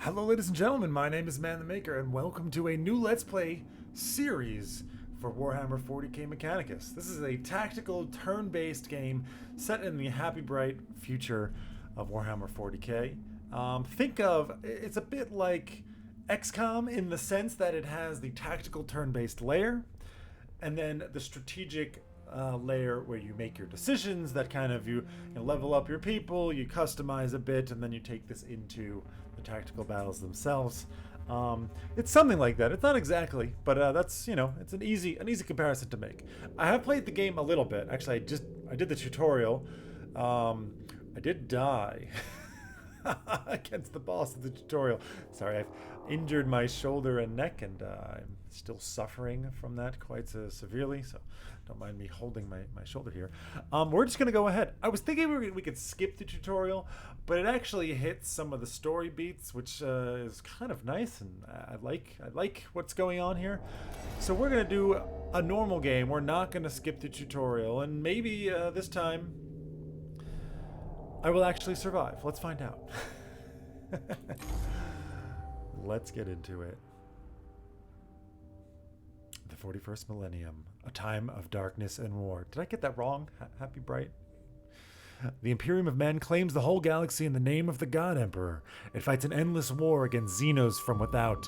Hello ladies and gentlemen, my name is Man the Maker and welcome to a new Let's Play series for Warhammer 40k Mechanicus. This is a tactical turn-based game set in the happy bright future of Warhammer 40k. Think of, it's a bit like XCOM in the sense that it has the tactical turn-based layer and then the strategic layer where you make your decisions that kind of you level up your people, you customize a bit, and then you take this into the tactical battles themselves. It's something like that. It's not exactly, but that's it's an easy comparison to make. I have played the game a little bit. Actually, I did the tutorial. I did die against the boss of the tutorial. Sorry, I've injured my shoulder and neck, and I'm still suffering from that quite severely, so don't mind me holding my shoulder here. We're just going to go ahead. I was thinking we could skip the tutorial, but it actually hits some of the story beats, which is kind of nice, and I like what's going on here. So we're going to do a normal game. We're not going to skip the tutorial, and maybe this time I will actually survive. Let's find out. Let's get into it. The 41st millennium, a time of darkness and war. Did I get that wrong? Happy Bright? The Imperium of Men claims the whole galaxy in the name of the God Emperor. It fights an endless war against xenos from without,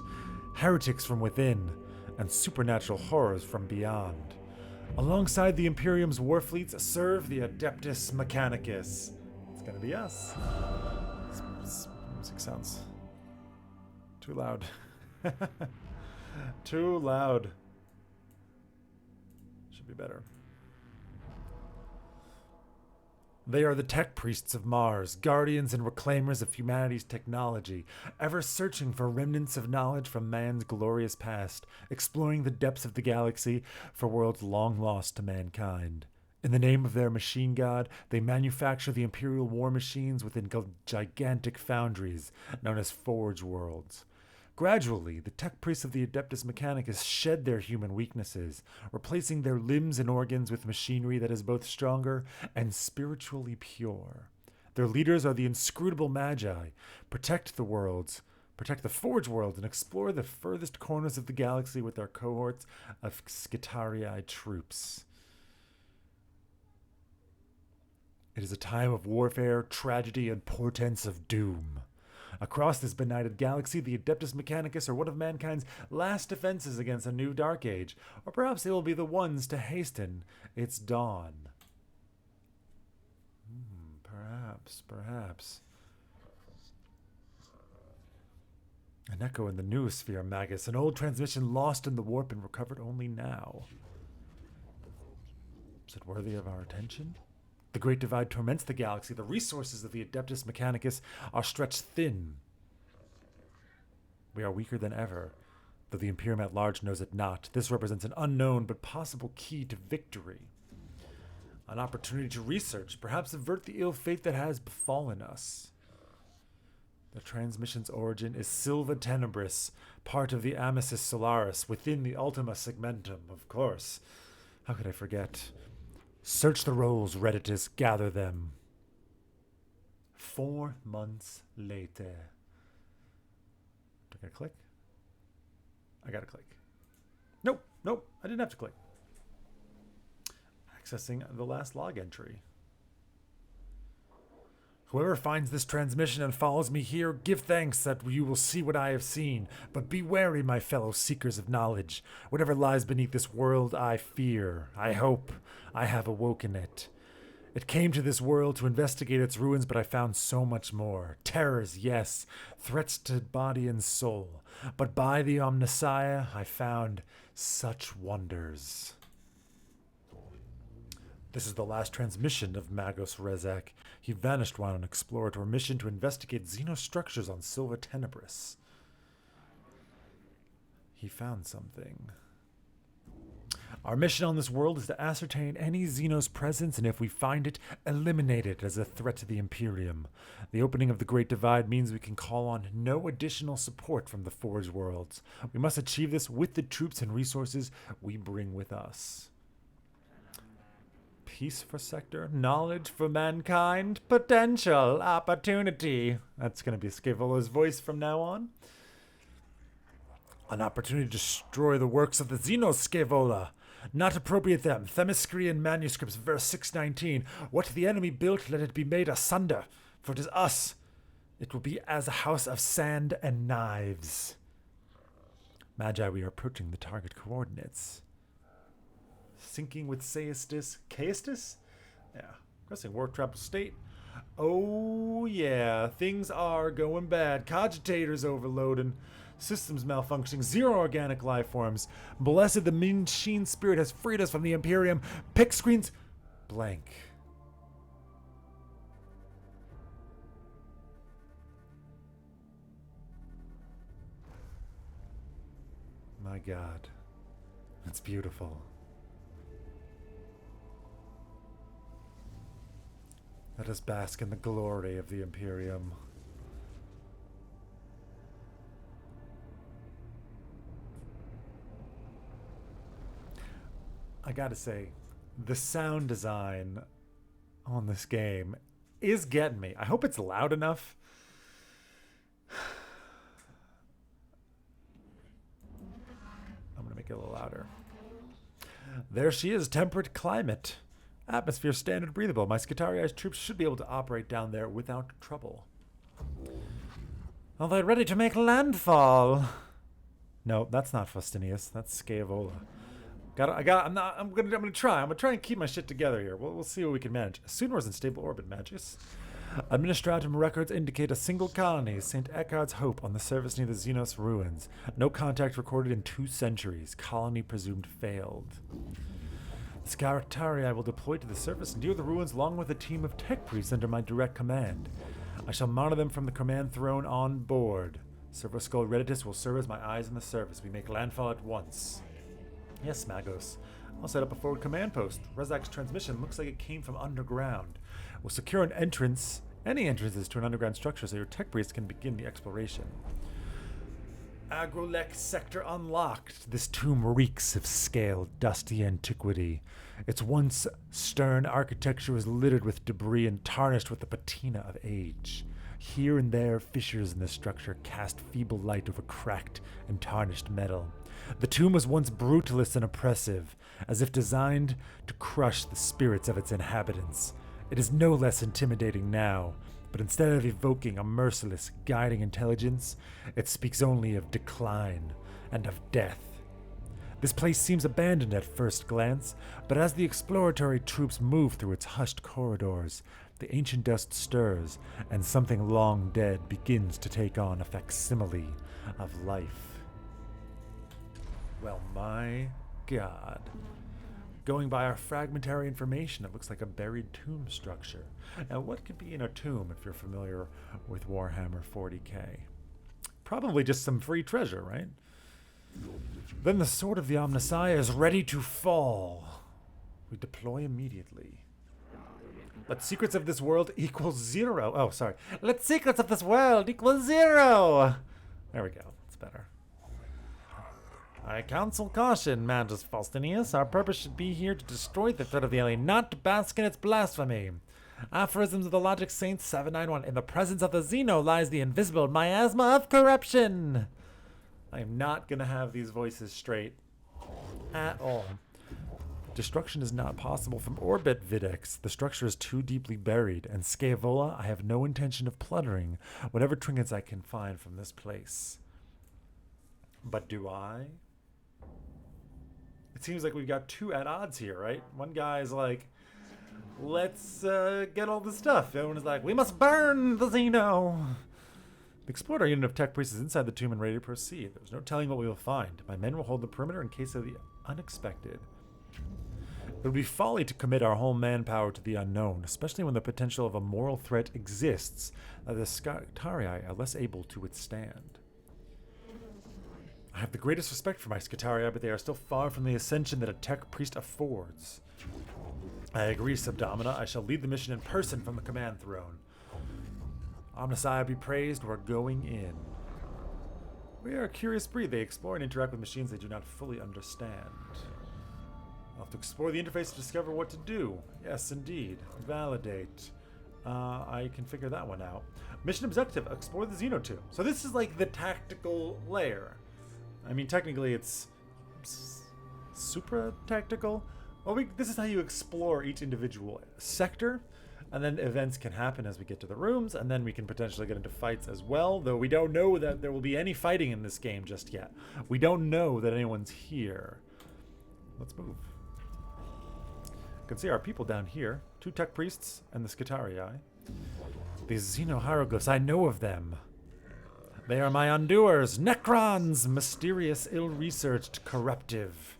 heretics from within, and supernatural horrors from beyond. Alongside the Imperium's war fleets serve the Adeptus Mechanicus. It's gonna be us. This music sounds too loud. Too loud. Should be better. They are the tech priests of Mars, guardians and reclaimers of humanity's technology, ever searching for remnants of knowledge from man's glorious past, exploring the depths of the galaxy for worlds long lost to mankind. In the name of their machine god, they manufacture the Imperial war machines within gigantic foundries known as Forge Worlds. Gradually, the tech priests of the Adeptus Mechanicus shed their human weaknesses, replacing their limbs and organs with machinery that is both stronger and spiritually pure. Their leaders are the inscrutable Magi, protect the Forge Worlds, and explore the furthest corners of the galaxy with their cohorts of Skitarii troops. It is a time of warfare, tragedy, and portents of doom. Across this benighted galaxy, the Adeptus Mechanicus are one of mankind's last defenses against a new dark age, or perhaps they will be the ones to hasten its dawn. Perhaps. An echo in the noosphere, Magus, an old transmission lost in the warp and recovered only now. Is it worthy of our attention? The Great Divide torments the galaxy. The resources of the Adeptus Mechanicus are stretched thin. We are weaker than ever, though the Imperium at large knows it not. This represents an unknown but possible key to victory. An opportunity to research, perhaps avert the ill fate that has befallen us. The transmission's origin is Silva Tenebris, part of the Amicis Solaris, within the Ultima Segmentum, of course. How could I forget? Search the rolls, Redditus, gather them. 4 months later. Do I gotta click? I gotta click. Nope, I didn't have to click. Accessing the last log entry. Whoever finds this transmission and follows me here, give thanks that you will see what I have seen. But be wary, my fellow seekers of knowledge. Whatever lies beneath this world, I fear. I hope I have awoken it. It came to this world to investigate its ruins, but I found so much more. Terrors, yes. Threats to body and soul. But by the Omnissiah, I found such wonders. This is the last transmission of Magos Rezek. He vanished while on an exploratory mission to investigate xenostructures on Silva Tenebris. He found something. Our mission on this world is to ascertain any xenos presence, and if we find it, eliminate it as a threat to the Imperium. The opening of the Great Divide means we can call on no additional support from the Forge Worlds. We must achieve this with the troops and resources we bring with us. Peace for sector, knowledge for mankind, potential, opportunity. That's going to be Scavola's voice from now on. An opportunity to destroy the works of the xeno Scavola. Not appropriate them. Themyscrian manuscripts, verse 619. What the enemy built, let it be made asunder. For it is us. It will be as a house of sand and knives. Magi, we are approaching the target coordinates. Sinking with Caestus. Caestus? Yeah. Crossing war trap state. Oh, yeah. Things are going bad. Cogitators overloading. Systems malfunctioning. Zero organic life forms. Blessed the machine spirit has freed us from the Imperium. Pick screens. Blank. My God. That's beautiful. Let us bask in the glory of the Imperium. I gotta say, the sound design on this game is getting me. I hope it's loud enough. I'm gonna make it a little louder. There she is, temperate climate. Atmosphere standard breathable. My Scutari's troops should be able to operate down there without trouble. Are they ready to make landfall? No, that's not Faustinius. That's Scavola. I'm gonna try. I'm gonna try and keep my shit together here. We'll see what we can manage. Sunor's in stable orbit, Magus. Administratum records indicate a single colony, St. Eckhard's Hope, on the surface near the Xenos ruins. No contact recorded in 2 centuries. Colony presumed failed. Scutarii will deploy to the surface near the ruins along with a team of tech priests under my direct command. I shall monitor them from the command throne on board. Servo Skull Redditus will serve as my eyes on the surface. We make landfall at once. Yes, Magos. I'll set up a forward command post. Rezak's transmission looks like it came from underground. We'll secure an entrance, any entrances to an underground structure so your tech priests can begin the exploration. Agrolek sector unlocked. This tomb reeks of scaled, dusty antiquity. Its once stern architecture is littered with debris and tarnished with the patina of age. Here and there, fissures in the structure cast feeble light over cracked and tarnished metal. The tomb was once brutalist and oppressive, as if designed to crush the spirits of its inhabitants. It is no less intimidating now, but instead of evoking a merciless, guiding intelligence, it speaks only of decline and of death. This place seems abandoned at first glance, but as the exploratory troops move through its hushed corridors, the ancient dust stirs, and something long dead begins to take on a facsimile of life. Well, my God. Going by our fragmentary information, it looks like a buried tomb structure. Now, what could be in a tomb if you're familiar with Warhammer 40k? Probably just some free treasure, right? Then the sword of the Omnissiah is ready to fall. We deploy immediately. Let secrets of this world equals 0. Oh, sorry. Let secrets of this world equal 0. There we go. It's better. I counsel caution, Magus Faustinius. Our purpose should be here to destroy the threat of the alien, not to bask in its blasphemy. Aphorisms of the Logic Saint 791. In the presence of the xeno lies the invisible miasma of corruption. I am not going to have these voices straight at all. Destruction is not possible from orbit, Videx. The structure is too deeply buried, and Scavola, I have no intention of plundering whatever trinkets I can find from this place. But do I? It seems like we've got 2 at odds here, right? One guy's like, let's get all the stuff. The other one is like, we must burn the xeno. The explorer unit of tech priests is inside the tomb and ready to proceed. There's no telling what we will find. My men will hold the perimeter in case of the unexpected. It would be folly to commit our whole manpower to the unknown, especially when the potential of a moral threat exists that the Scutarii are less able to withstand. I have the greatest respect for my Scutarii, but they are still far from the ascension that a tech priest affords. I agree, Subdomina. I shall lead the mission in person from the command throne. Omnissiah be praised, we're going in. We are a curious breed. They explore and interact with machines they do not fully understand. I'll have to explore the interface to discover what to do. Yes, indeed. Validate. I can figure that one out. Mission objective, explore the xeno tomb. So this is like the tactical layer. I mean, technically it's supra-tactical. Well, this is how you explore each individual sector, and then events can happen as we get to the rooms, and then we can potentially get into fights as well, though we don't know that there will be any fighting in this game just yet. We don't know that anyone's here. Let's move. You can see our people down here. 2 tech priests and the Scitarii. These xeno hieroglyphs, I know of them. They are my undoers, Necrons, mysterious, ill-researched, corruptive.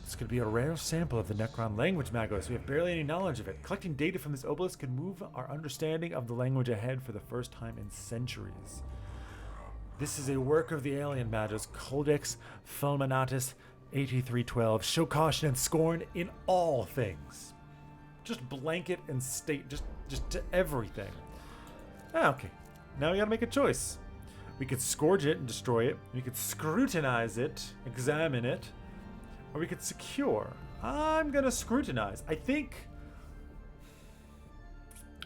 This could be a rare sample of the Necron language, Magos. We have barely any knowledge of it. Collecting data from this obelisk could move our understanding of the language ahead for the first time in centuries. This is a work of the alien Magos, Codex Fulminatus 8312. Show caution and scorn in all things. Just blanket and state, just to everything. Okay, now we gotta make a choice. We could scourge it and destroy it. We could scrutinize it, examine it. Or we could secure. I'm gonna scrutinize. I think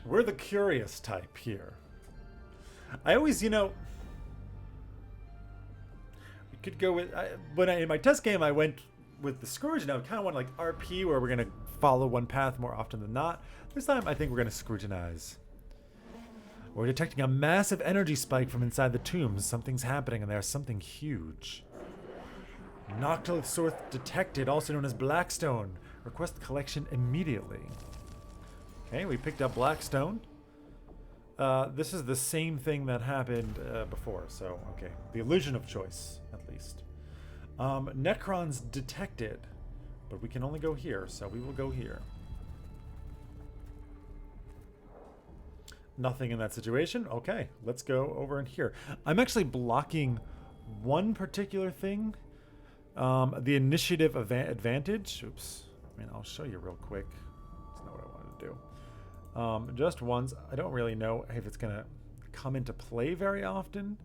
we're the curious type here. I always, we could go with, in my test game I went with the Scourge, and I kind of want like RP where we're gonna follow one path more often than not. This time I think we're gonna scrutinize. We're detecting a massive energy spike from inside the tombs. Something's happening and there's something huge. Noctilith source detected, also known as Blackstone. Request collection immediately. Okay, we picked up Blackstone. This is the same thing that happened before, so okay. The illusion of choice, at least. Necrons detected, but we can only go here, so we will go here. Nothing in that situation. Okay, let's go over in here. I'm actually blocking one particular thing. The initiative advantage. Oops. I mean, I'll show you real quick. That's not what I wanted to do. Just once. I don't really know if it's going to come into play very often,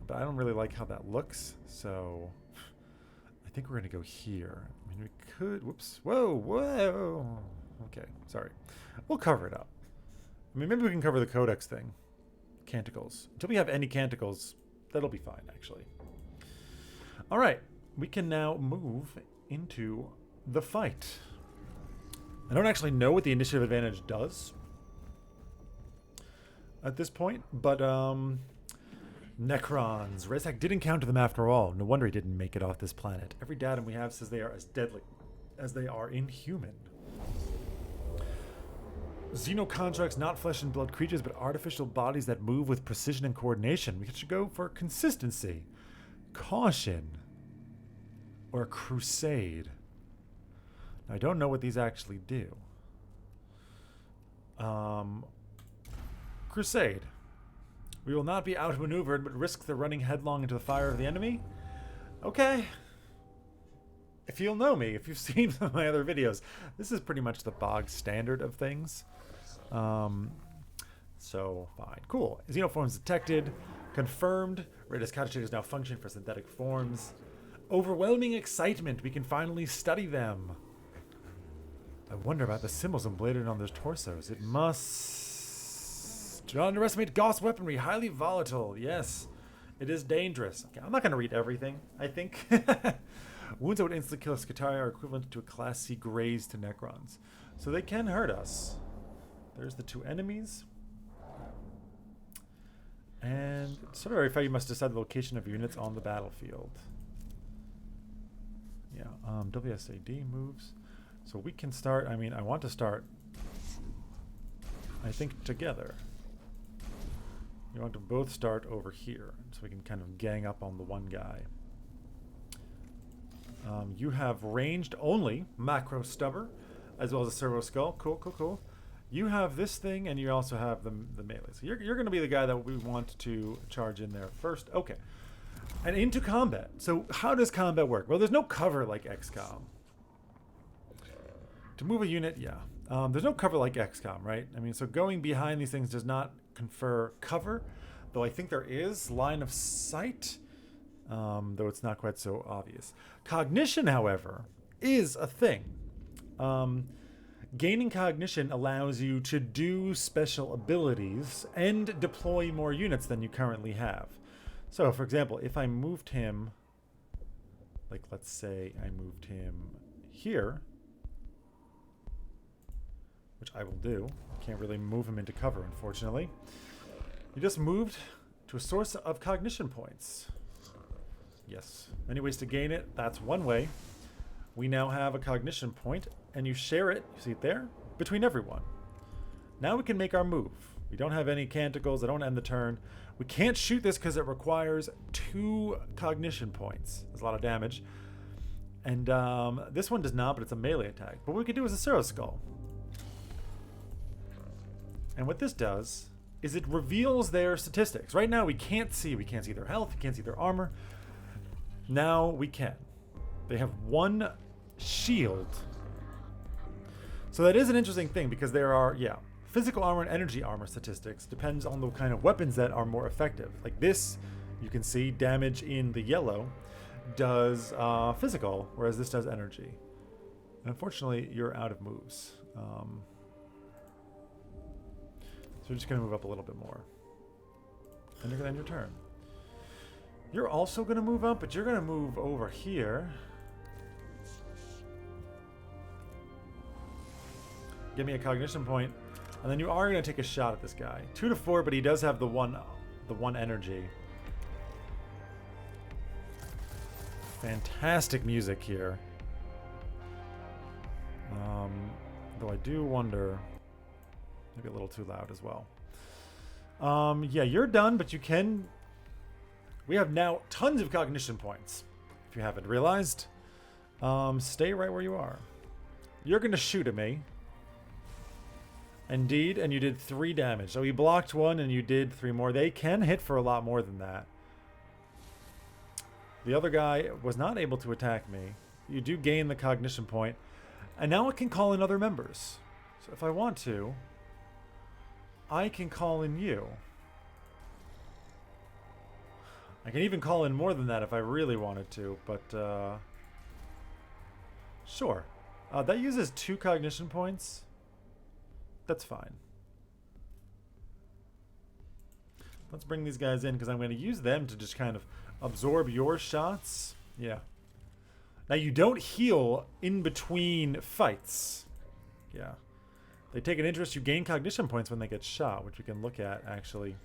but I don't really like how that looks. So I think we're going to go here. I mean, we could. Whoops. Whoa. Okay. Sorry. We'll cover it up. I mean, maybe we can cover the codex thing. Canticles. Until we have any canticles, that'll be fine, actually. All right. We can now move into the fight. I don't actually know what the initiative advantage does at this point, but Necrons. Rezak did encounter them after all. No wonder he didn't make it off this planet. Every datum we have says they are as deadly as they are inhuman. Xeno constructs, not flesh and blood creatures, but artificial bodies that move with precision and coordination. We should go for consistency, caution, or crusade. Now, I don't know what these actually do. Crusade. We will not be outmaneuvered, but risk the running headlong into the fire of the enemy. Okay. If you'll know me, if you've seen some of my other videos, this is pretty much the bog standard of things. So, fine. Cool. Xenoforms detected. Confirmed. Radis catators now function for synthetic forms. Overwhelming excitement. We can finally study them. I wonder about the symbols emblazoned on their torsos. It must... Do not underestimate Gauss weaponry. Highly volatile. Yes. It is dangerous. Okay, I'm not going to read everything, I think. Wounds that would instantly kill a Scitarii are equivalent to a Class C graze to Necrons. So they can hurt us. There's the 2 enemies. And sort of verify you must decide the location of your units on the battlefield. Yeah, WSAD moves. So we can start, I mean, I want to start, I think, together. You want to both start over here, so we can kind of gang up on the one guy. You have ranged only macro stubber, as well as a servo skull. Cool. You have this thing, and you also have the melee. So you're going to be the guy that we want to charge in there first. Okay. And into combat. So how does combat work? Well, there's no cover like XCOM. To move a unit, yeah. There's no cover like XCOM, right? I mean, so going behind these things does not confer cover, though I think there is line of sight, though it's not quite so obvious. Cognition, however, is a thing. Gaining cognition allows you to do special abilities and deploy more units than you currently have. So, for example, if I moved him, like let's say I moved him here, which I will do. Can't really move him into cover, unfortunately. You just moved to a source of cognition points. Yes, many ways to gain it. That's one way. We now have a cognition point, and you share it, you see it there, between everyone. Now we can make our move. We don't have any canticles. I don't end the turn. We can't shoot this because it requires 2 cognition points. There's a lot of damage. And this one does not, but it's a melee attack. But what we can do is a Sarah Skull. And what this does is it reveals their statistics. Right now we can't see. We can't see their health. We can't see their armor. Now we can. They have 1 shield. So that is an interesting thing because there are, physical armor and energy armor statistics. Depends on the kind of weapons that are more effective. Like this, you can see damage in the yellow does physical, whereas this does energy. And unfortunately, you're out of moves. So we're just going to move up a little bit more. And you're going to end your turn. You're also going to move up, but you're going to move over here. Give me a cognition point. And then you are going to take a shot at this guy. 2 to 4, but he does have the one energy. Fantastic music here. Though I do wonder... Maybe a little too loud as well. Yeah, you're done, but you can... We have now tons of cognition points. If you haven't realized. Stay right where you are. You're going to shoot at me. Indeed, and you did 3 damage. So you blocked 1 and you did 3 more. They can hit for a lot more than that. The other guy was not able to attack me. You do gain the cognition point. And now it can call in other members. So if I want to... I can call in you. I can even call in more than that if I really wanted to, but sure. That uses 2 cognition points. That's fine. Let's bring these guys in because I'm going to use them to just kind of absorb your shots. Yeah. Now you don't heal in between fights. Yeah. They take an interest. You gain cognition points when they get shot, which we can look at, actually,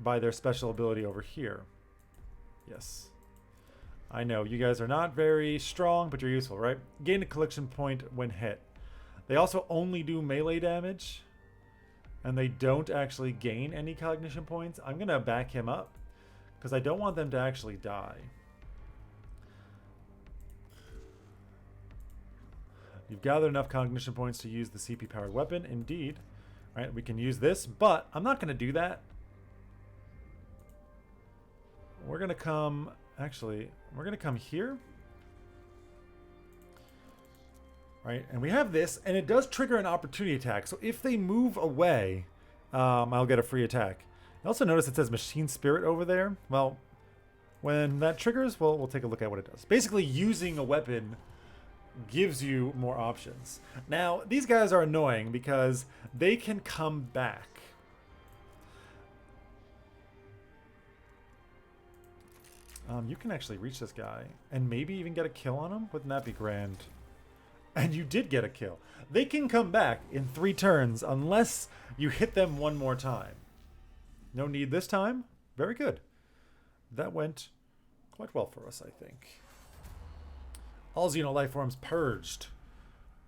by their special ability over here. Yes. I know, you guys are not very strong, but you're useful, right? Gain a collection point when hit. They also only do melee damage, and they don't actually gain any cognition points. I'm going to back him up, because I don't want them to actually die. You've gathered enough cognition points to use the CP-powered weapon. Indeed. Right, we can use this, but I'm not going to do that. We're going to come... Actually, we're going to come here. Right, and we have this, and it does trigger an opportunity attack. So if they move away, I'll get a free attack. You also notice it says Machine Spirit over there. Well, when that triggers, we'll take a look at what it does. Basically, using a weapon gives you more options. Now, these guys are annoying because they can come back. You can actually reach this guy and maybe even get a kill on him. Wouldn't that be grand? And you did get a kill. They can come back in 3 turns unless you hit them 1 more time. No need this time. Very good. That went quite well for us, I think. All xeno life forms purged.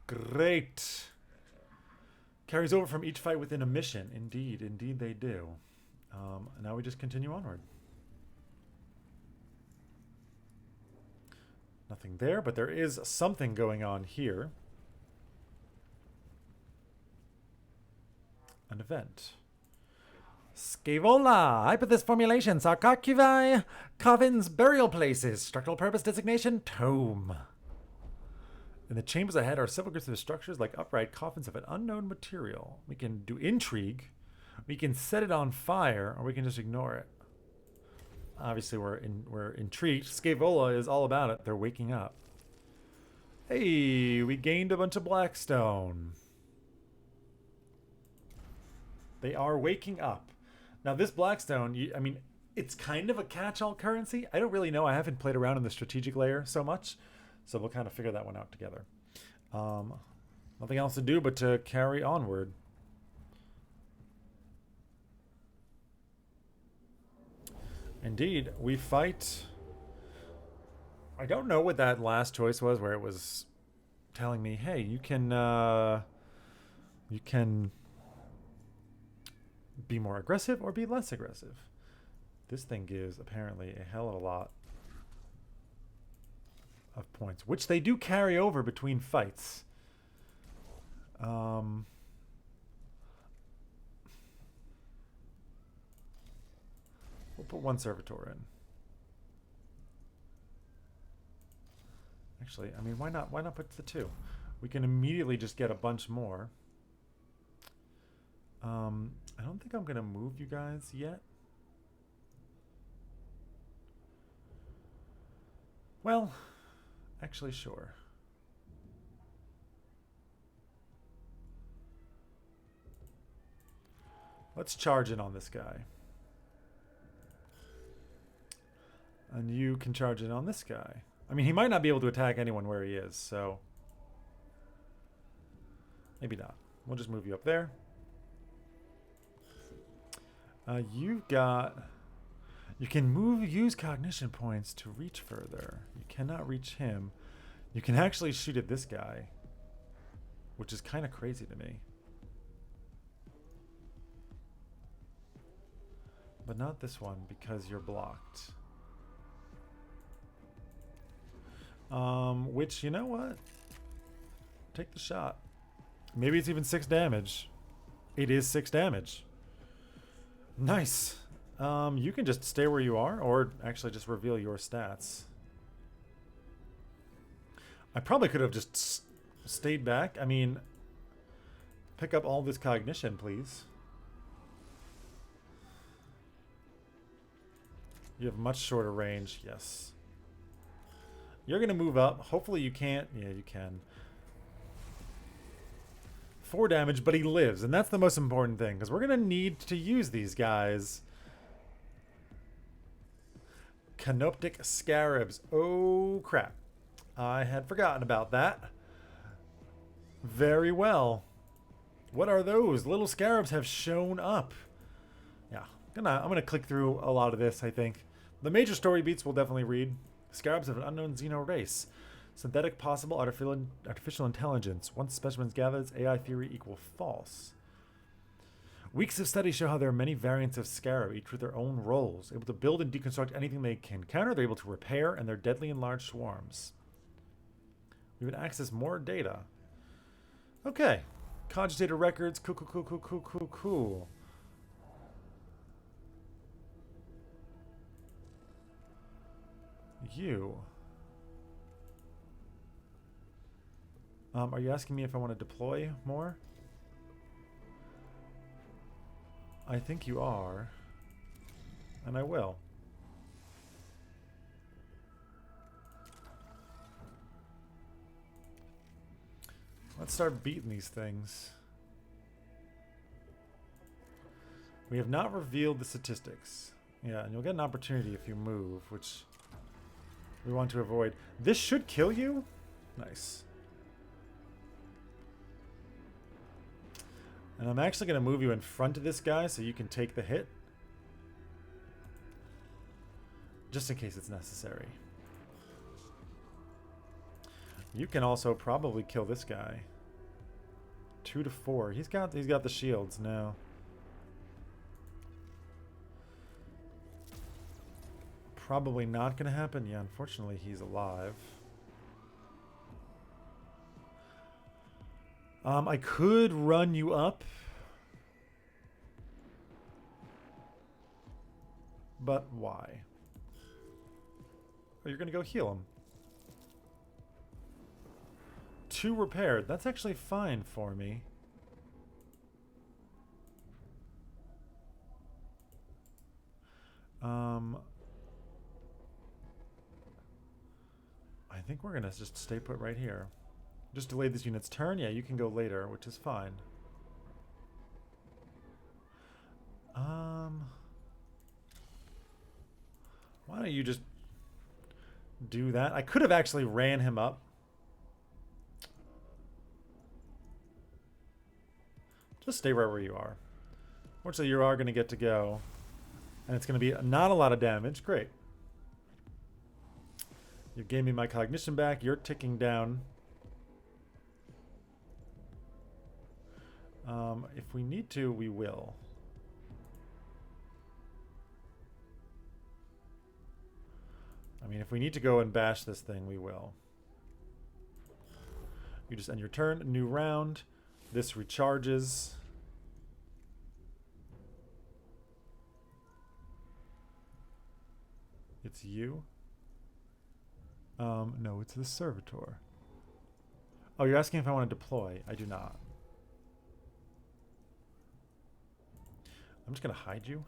Great. Carries over from each fight within a mission. Indeed, indeed they do. Now we just continue onward. Nothing there, but there is something going on here. An event. Scaevola! Hypothesis formulation. Sarcophagi. Coffins. Burial places. Structural purpose designation. Tome. In the chambers ahead are several groups of structures like upright coffins of an unknown material. We can do intrigue. We can set it on fire, or we can just ignore it. Obviously, we're intrigued. Scaevola is all about it. They're waking up. Hey, we gained a bunch of blackstone. They are waking up. Now, this blackstone, I mean, it's kind of a catch-all currency. I don't really know. I haven't played around in the strategic layer so much, so we'll kind of figure that one out together. Nothing else to do but to carry onward. Indeed, we fight. I don't know what that last choice was, where it was telling me, "Hey, you can be more aggressive or be less aggressive." This thing gives apparently a hell of a lot of points, which they do carry over between fights. We'll put one servitor in. Actually, I mean, why not? Why not put the two? We can immediately just get a bunch more. I don't think I'm gonna move you guys yet. Well, actually, sure. Let's charge in on this guy. And you can charge in on this guy. I mean, he might not be able to attack anyone where he is, so... maybe not. We'll just move you up there. You've got... you can use cognition points to reach further. You cannot reach him. You can actually shoot at this guy, which is kind of crazy to me. But not this one, because you're blocked. Which, you know what? Take the shot. Maybe it's even 6 damage. It is 6 damage. Nice. You can just stay where you are, or actually just reveal your stats. I probably could have just stayed back. I mean, pick up all this cognition, please. You have much shorter range, yes. You're going to move up. Hopefully you can't. Yeah, you can. 4 damage, but he lives. And that's the most important thing, because we're going to need to use these guys. Canoptic scarabs. Oh, crap. I had forgotten about that. Very well. What are those? Little scarabs have shown up. Yeah, I'm gonna click through a lot of this, I think. The major story beats we'll definitely read. Scarabs of an unknown xeno race. Synthetic possible artificial intelligence. Once specimens gathered, AI theory equal false. Weeks of study show how there are many variants of scarab, each with their own roles. Able to build and deconstruct anything they can encounter, they're able to repair, and they're deadly in large swarms. We would access more data. Okay. Cogitator records. Cool. You. Are you asking me if I want to deploy more? I think you are. And I will. Let's start beating these things. We have not revealed the statistics. Yeah, and you'll get an opportunity if you move, which we want to avoid. This should kill you? Nice. And I'm actually going to move you in front of this guy so you can take the hit. Just in case it's necessary. You can also probably kill this guy. 2 to 4. He's got the shields now. Probably not going to happen. Yeah, unfortunately he's alive. I could run you up. But why? Oh, you're going to go heal him. 2 repaired. That's actually fine for me. I think we're going to just stay put right here. Just delay this unit's turn. Yeah, you can go later, which is fine. Why don't you just do that? I could have actually ran him up. Just stay right where you are. Fortunately, you are going to get to go. And it's going to be not a lot of damage. Great. You gave me my cognition back. You're ticking down. If we need to, we will. I mean, if we need to go and bash this thing, we will. You just end your turn. New round. This recharges. It's you? No, it's the servitor. Oh, you're asking if I want to deploy. I do not. I'm just going to hide you.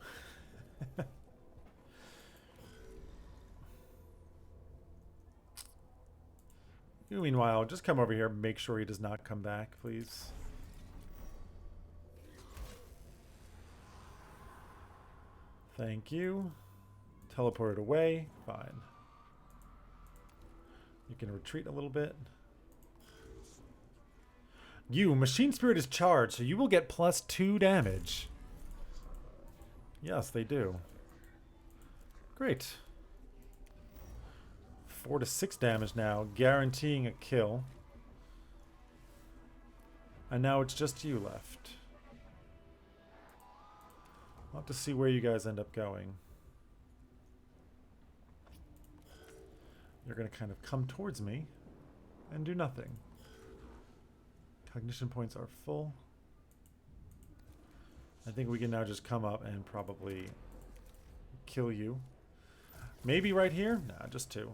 You, meanwhile, just come over here and make sure he does not come back, please. Thank you. Teleport it away. Fine. You can retreat a little bit. You, Machine Spirit is charged, so you will get +2 damage. Yes, they do. Great. 4 to 6 damage now, guaranteeing a kill. And now it's just you left. I'll have to see where you guys end up going. You're going to kind of come towards me and do nothing. Cognition points are full. I think we can now just come up and probably kill you. Maybe right here? Nah, just 2.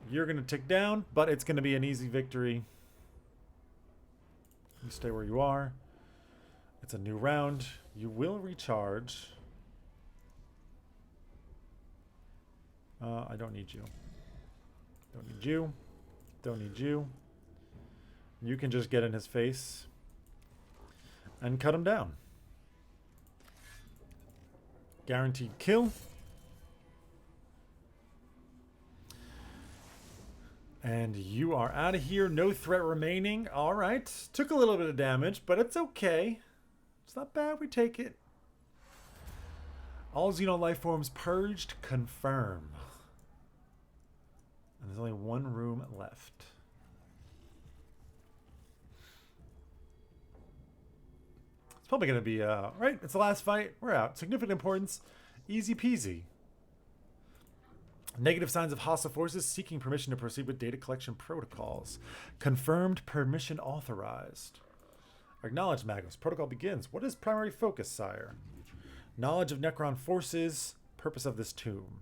You're going to tick down, but it's going to be an easy victory. You stay where you are. It's a new round. You will recharge. I don't need you. Don't need you. Don't need you. You can just get in his face and cut him down. Guaranteed kill. And you are out of here. No threat remaining. All right. Took a little bit of damage, but it's okay. It's not bad. We take it. All xeno life forms purged. Confirm. And there's only one room left. It's probably going to be, right? It's the last fight. We're out. Significant importance. Easy peasy. Negative signs of hostile forces seeking permission to proceed with data collection protocols. Confirmed permission authorized. Acknowledged, Magnus. Protocol begins. What is primary focus, sire? Knowledge of Necron forces. Purpose of this tomb.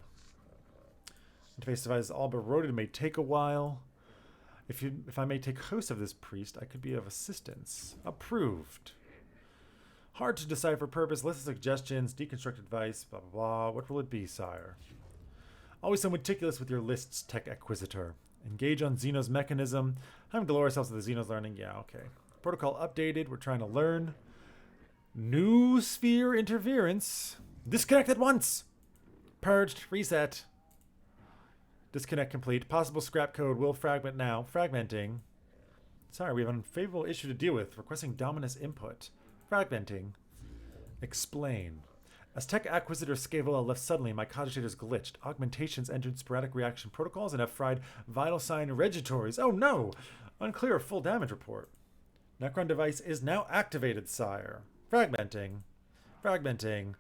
Interface devices all but roaded may take a while. If I may take host of this priest, I could be of assistance. Approved. Hard to decipher purpose. List of suggestions. Deconstruct advice. Blah, blah, blah. What will it be, sire? Always so meticulous with your lists, Tech Acquisitor. Engage on Xeno's mechanism. Time to lower ourselves to the Xeno's learning. Yeah, okay. Protocol updated. We're trying to learn. New sphere interference. Disconnect at once. Purged. Reset. Disconnect complete. Possible scrap code will fragment now. Fragmenting. Sorry, we have an unfavorable issue to deal with. Requesting Dominus input. Fragmenting. Explain. As Tech Acquisitor Scavola left suddenly, my cogitators glitched. Augmentations entered sporadic reaction protocols and have fried vital sign regitories. Oh no! Unclear full damage report. Necron device is now activated, sire. Fragmenting. Fragmenting.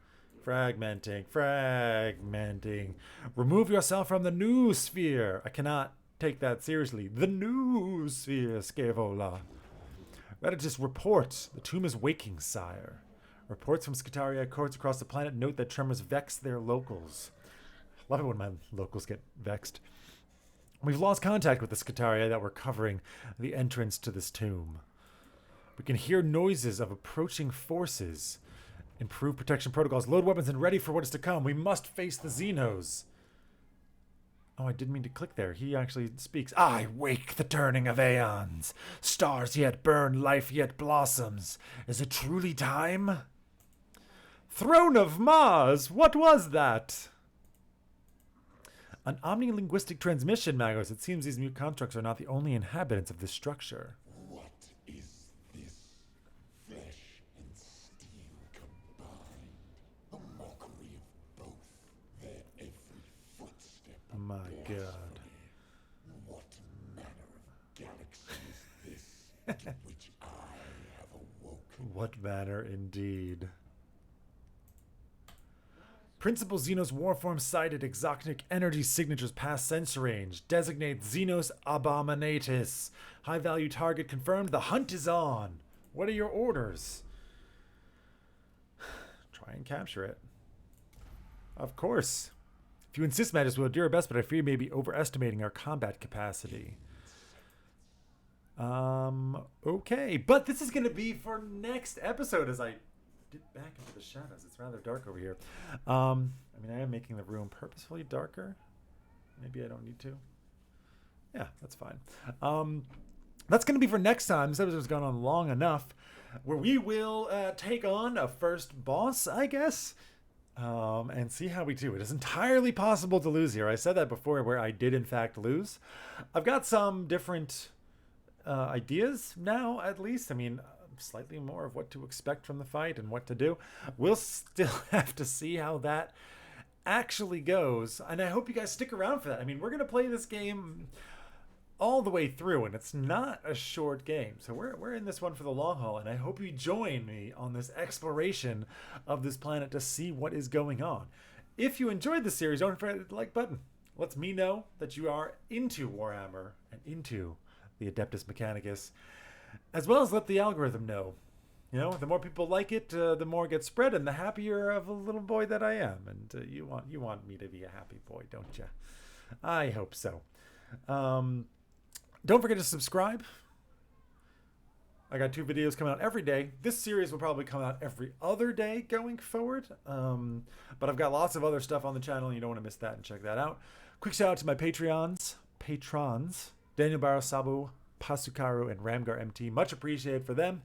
Fragmenting. Fragmenting. Remove yourself from the new sphere. I cannot take that seriously. The new sphere, Scavola. Redditus report. The tomb is waking, sire. Reports from Scutaria courts across the planet note that tremors vex their locals. Love it when my locals get vexed. We've lost contact with the Scutaria that were covering the entrance to this tomb. We can hear noises of approaching forces. Improve protection protocols, load weapons, and ready for what is to come. We must face the Xenos. Oh, I didn't mean to click there. He actually speaks. I wake the turning of aeons. Stars yet burn, life yet blossoms. Is it truly time? Throne of Mars! What was that? An omnilinguistic transmission, Magos. It seems these mute constructs are not the only inhabitants of this structure. What is this? Flesh and steel combined. A mockery of both. Their every footstep. My God. What manner of galaxy is this to which I have awoken? What manner indeed. Principal Xenos Warform sighted. Exotic energy signatures past sensor range. Designate Xenos Abominatus. High value target confirmed. The hunt is on. What are your orders? Try and capture it. Of course. If you insist, Magus, we'll do our best, but I fear you may be overestimating our combat capacity. Okay. But this is going to be for next episode as I dip back into the shadows. It's rather dark over here. I mean, I am making the room purposefully darker. Maybe I don't need to. Yeah, that's fine. That's going to be for next time. This episode's gone on long enough, where we will take on a first boss, I guess, and see how we do. It is entirely possible to lose here. I said that before, where I did in fact lose. I've got some different ideas now, at least. I mean, slightly more of what to expect from the fight and what to do. We'll still have to see how that actually goes, and I hope you guys stick around for that. I mean, we're going to play this game all the way through, and it's not a short game, so we're in this one for the long haul, and I hope you join me on this exploration of this planet to see what is going on. If you enjoyed the series, don't forget the like button. Lets me know that you are into Warhammer and into the Adeptus Mechanicus, as well as let the algorithm know. You know, the more people like it, the more it gets spread, and the happier of a little boy that I am. And you want me to be a happy boy, don't you? I hope so. Don't forget to subscribe. I got 2 videos coming out every day. This series will probably come out every other day going forward. But I've got lots of other stuff on the channel, and you don't want to miss that, and check that out. Quick shout out to my patrons, Daniel Barrow, Sabu, Pasukaru, and Ramgar MT. Much appreciated for them.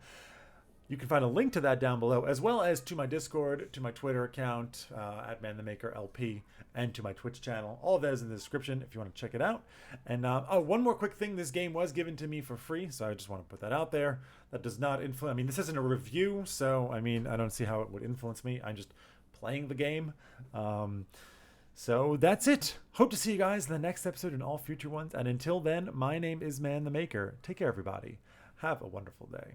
You can find a link to that down below, as well as to my Discord, to my Twitter account, at ManTheMakerLP, and to my Twitch channel. All of that is in the description if you want to check it out. And one more quick thing. This game was given to me for free, so I just want to put that out there. That does not influence... I mean, this isn't a review, so, I mean, I don't see how it would influence me. I'm just playing the game. So that's it. Hope to see you guys in the next episode and all future ones. And until then, my name is Man the Maker. Take care, everybody. Have a wonderful day.